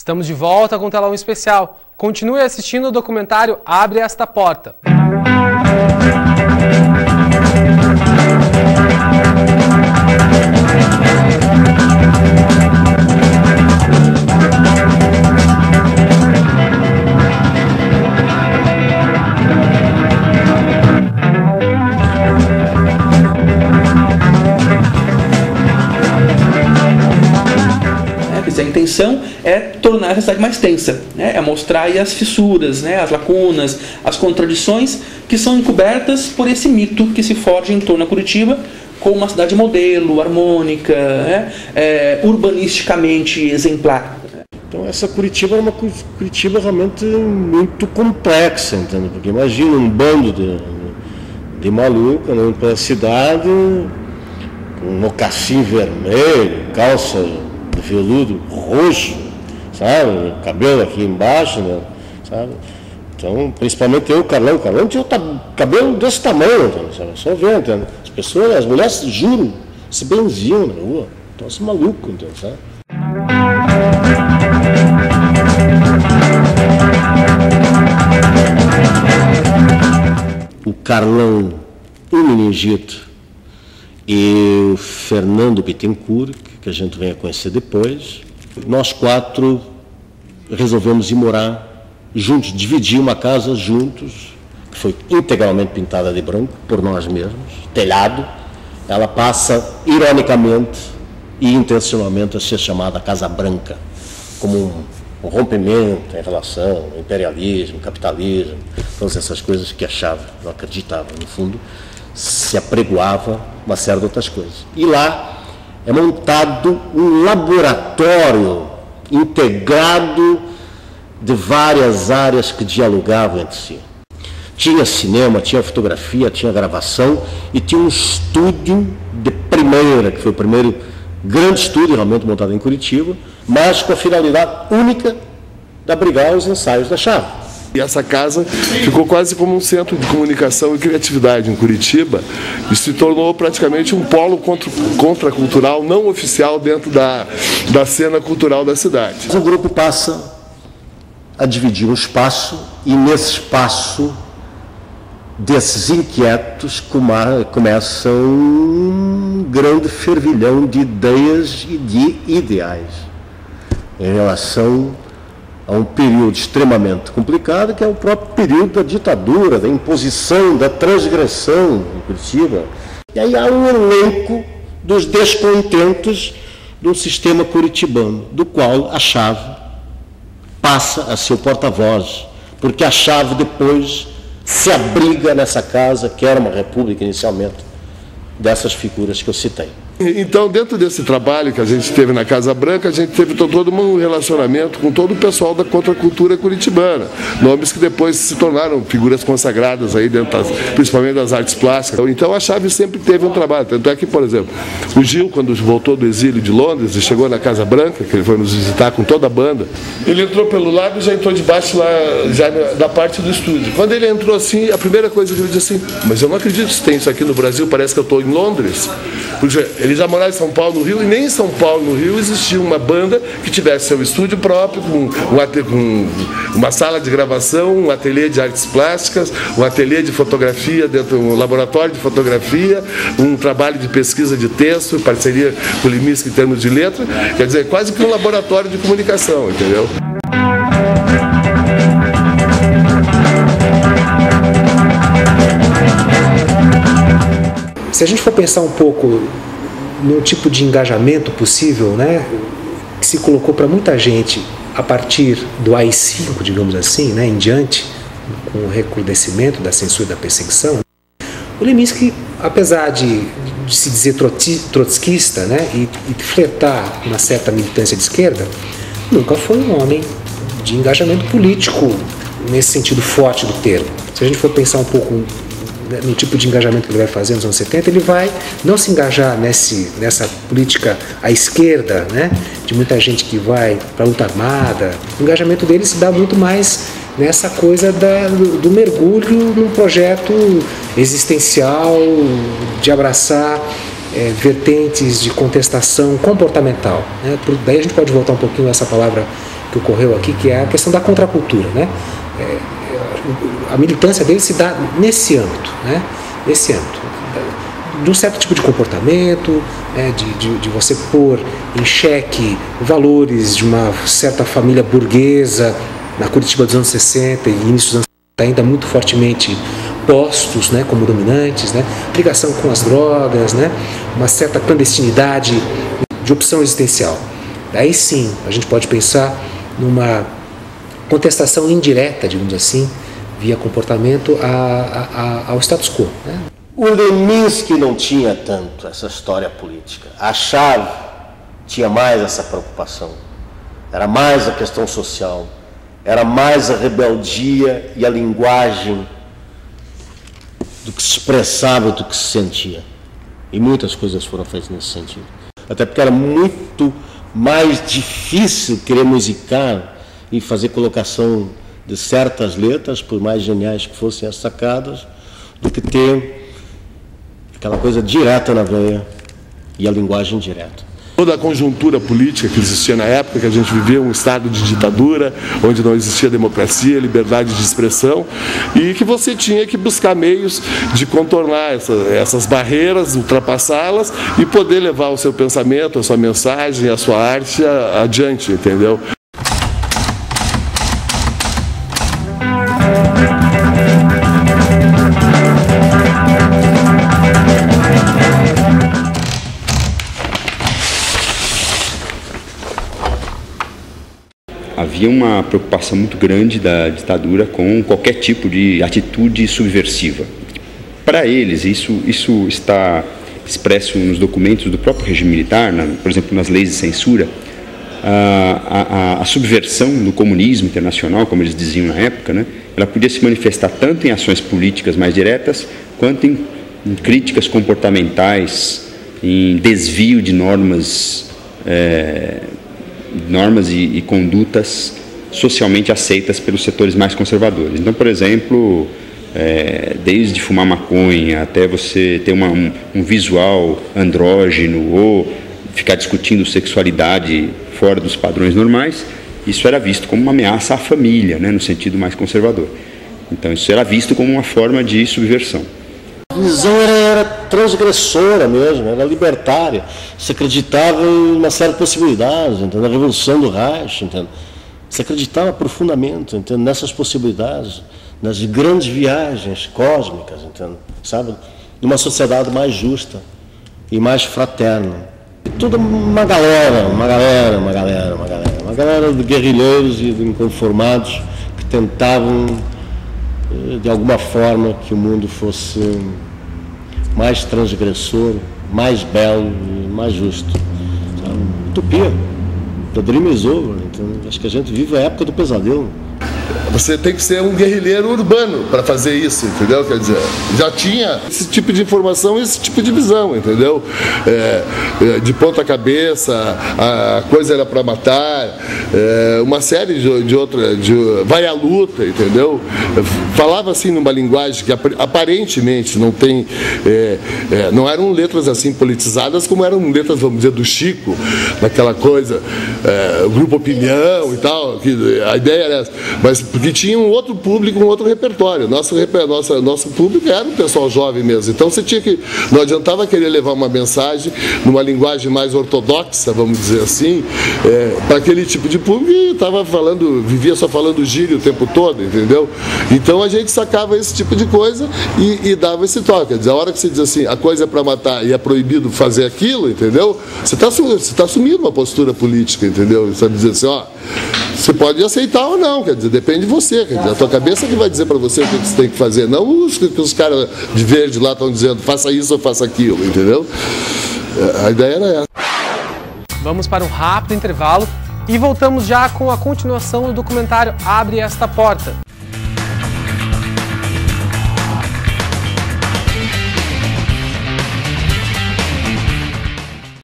Estamos de volta com o Telão Especial. Continue assistindo o documentário Abre Esta Porta. A intenção é tornar a cidade mais tensa, né? É mostrar aí as fissuras, né? As lacunas, as contradições que são encobertas por esse mito que se forja em torno da Curitiba como uma cidade modelo, harmônica, né? Urbanisticamente exemplar. Então essa Curitiba é uma Curitiba realmente muito complexa, entende? Porque imagina um bando de maluco andando pela cidade com um mocassim vermelho, calça de veludo roxo, sabe? Cabelo aqui embaixo, né? Sabe? Então, principalmente eu, o Carlão tinha cabelo desse tamanho, entende? Sabe? Só ver, entende? As pessoas, as mulheres, juro, se benziam na rua. Então, assim, maluco, entende? Sabe? O Carlão, o Meningito e o Fernando Bittencourt, que a gente vem a conhecer depois, nós quatro resolvemos ir morar juntos, dividir uma casa juntos, que foi integralmente pintada de branco por nós mesmos, telhado. Ela passa, ironicamente e intencionalmente, a ser chamada Casa Branca, como um rompimento em relação ao imperialismo, capitalismo, todas essas coisas que achava, não acreditava, no fundo, se apregoava uma série de outras coisas. E lá é montado um laboratório integrado de várias áreas que dialogavam entre si. Tinha cinema, tinha fotografia, tinha gravação e tinha um estúdio de primeira, que foi o primeiro grande estúdio realmente montado em Curitiba, mas com a finalidade única de abrigar os ensaios da Chave. E essa casa ficou quase como um centro de comunicação e criatividade em Curitiba e se tornou praticamente um polo contracultural não oficial dentro da cena cultural da cidade. O grupo passa a dividir um espaço e nesse espaço desses inquietos começa um grande fervilhão de ideias e de ideais em relação a um período extremamente complicado, que é o próprio período da ditadura, da imposição, da transgressão em Curitiba. E aí há um elenco dos descontentes do sistema curitibano, do qual a Chave passa a ser o porta-voz, porque a Chave depois se abriga nessa casa, que era uma república inicialmente, dessas figuras que eu citei. Então, dentro desse trabalho que a gente teve na Casa Branca, a gente teve todo um relacionamento com todo o pessoal da contracultura curitibana, nomes que depois se tornaram figuras consagradas aí dentro principalmente das artes plásticas. Então a Chave sempre teve um trabalho, tanto é que, por exemplo, o Gil, quando voltou do exílio de Londres e chegou na Casa Branca, que ele foi nos visitar com toda a banda, ele entrou pelo lado e já entrou debaixo lá, já da parte do estúdio. Quando ele entrou assim, a primeira coisa que ele disse assim: mas eu não acredito que tem isso aqui no Brasil, parece que eu estou em Londres. Porque ele já morava em São Paulo, no Rio, e nem em São Paulo, no Rio, existia uma banda que tivesse seu estúdio próprio, com uma sala de gravação, um ateliê de artes plásticas, um ateliê de fotografia, um laboratório de fotografia, um trabalho de pesquisa de texto, parceria com o Leminski em termos de letra, quer dizer, quase que um laboratório de comunicação, entendeu? Se a gente for pensar um pouco no tipo de engajamento possível, né, que se colocou para muita gente a partir do AI-5, digamos assim, né, em diante, com o recrudescimento da censura e da perseguição, o Leminski, apesar de se dizer trotskista, né, e flertar uma certa militância de esquerda, nunca foi um homem de engajamento político nesse sentido forte do termo. Se a gente for pensar um pouco no tipo de engajamento que ele vai fazer nos anos 70, ele vai não se engajar nessa política à esquerda, né, de muita gente que vai para a luta armada. O engajamento dele se dá muito mais nessa coisa do mergulho num projeto existencial, de abraçar vertentes de contestação comportamental, né? Daí a gente pode voltar um pouquinho a essa palavra que ocorreu aqui, que é a questão da contracultura, né? A militância dele se dá nesse âmbito, né? Nesse âmbito, de um certo tipo de comportamento, de você pôr em xeque valores de uma certa família burguesa na Curitiba dos anos 60 e início dos anos 70, ainda muito fortemente postos, né, como dominantes, né? Ligação com as drogas, né? Uma certa clandestinidade de opção existencial. Daí sim, a gente pode pensar numa contestação indireta, digamos assim, via comportamento ao status quo, né? O Leminski não tinha tanto essa história política. A Chave tinha mais essa preocupação. Era mais a questão social, era mais a rebeldia e a linguagem do que se expressava, do que se sentia. E muitas coisas foram feitas nesse sentido. Até porque era muito mais difícil querer musicar e fazer colocação de certas letras, por mais geniais que fossem as sacadas, do que ter aquela coisa direta na veia e a linguagem direta. Toda a conjuntura política que existia na época, que a gente vivia um estado de ditadura, onde não existia democracia, liberdade de expressão, e que você tinha que buscar meios de contornar essas barreiras, ultrapassá-las e poder levar o seu pensamento, a sua mensagem, a sua arte adiante, entendeu? Havia uma preocupação muito grande da ditadura com qualquer tipo de atitude subversiva. Para eles, isso está expresso nos documentos do próprio regime militar, por exemplo, nas leis de censura. A subversão do comunismo internacional, como eles diziam na época, né, ela podia se manifestar tanto em ações políticas mais diretas, quanto em críticas comportamentais, em desvio de normas e condutas socialmente aceitas pelos setores mais conservadores. Então, por exemplo, desde fumar maconha até você ter um visual andrógeno ou ficar discutindo sexualidade fora dos padrões normais, isso era visto como uma ameaça à família, né, no sentido mais conservador. Então, isso era visto como uma forma de subversão. A visão era transgressora mesmo, era libertária. Se acreditava em uma série de possibilidades, entendeu? Na Revolução do Reich, entendeu? Se acreditava profundamente, entendeu? Nessas possibilidades, nas grandes viagens cósmicas, entendeu? Sabe? De uma sociedade mais justa e mais fraterna. E toda uma galera de guerrilheiros e de inconformados que tentavam, de alguma forma, que o mundo fosse mais transgressor, mais belo e mais justo. Utopia. The dream is over. Então, acho que a gente vive a época do pesadelo. Você tem que ser um guerrilheiro urbano para fazer isso, entendeu? Quer dizer, já tinha esse tipo de informação, esse tipo de visão, entendeu? De ponta cabeça, a coisa era para matar, uma série de outras, vai à luta, entendeu? Falava assim numa linguagem que aparentemente não tem, não eram letras assim politizadas como eram letras, vamos dizer, do Chico, naquela coisa, Grupo Opinião e tal, que a ideia era essa, mas porque tinha um outro público, um outro repertório. Nosso público era o pessoal jovem mesmo. Então você tinha que, não adiantava querer levar uma mensagem numa linguagem mais ortodoxa, vamos dizer assim, para aquele tipo de público que vivia só falando gíria o tempo todo, entendeu? Então a gente sacava esse tipo de coisa e dava esse toque. Quer dizer, a hora que você diz assim, a coisa é para matar e é proibido fazer aquilo, entendeu? Você está assumindo uma postura política, entendeu? Você vai dizer assim, ó, você pode aceitar ou não, quer dizer, depende de você, quer dizer, a tua cabeça que vai dizer para você o que você tem que fazer, não os caras de verde lá estão dizendo, faça isso ou faça aquilo, entendeu? A ideia era essa. Vamos para um rápido intervalo e voltamos já com a continuação do documentário Abre Esta Porta.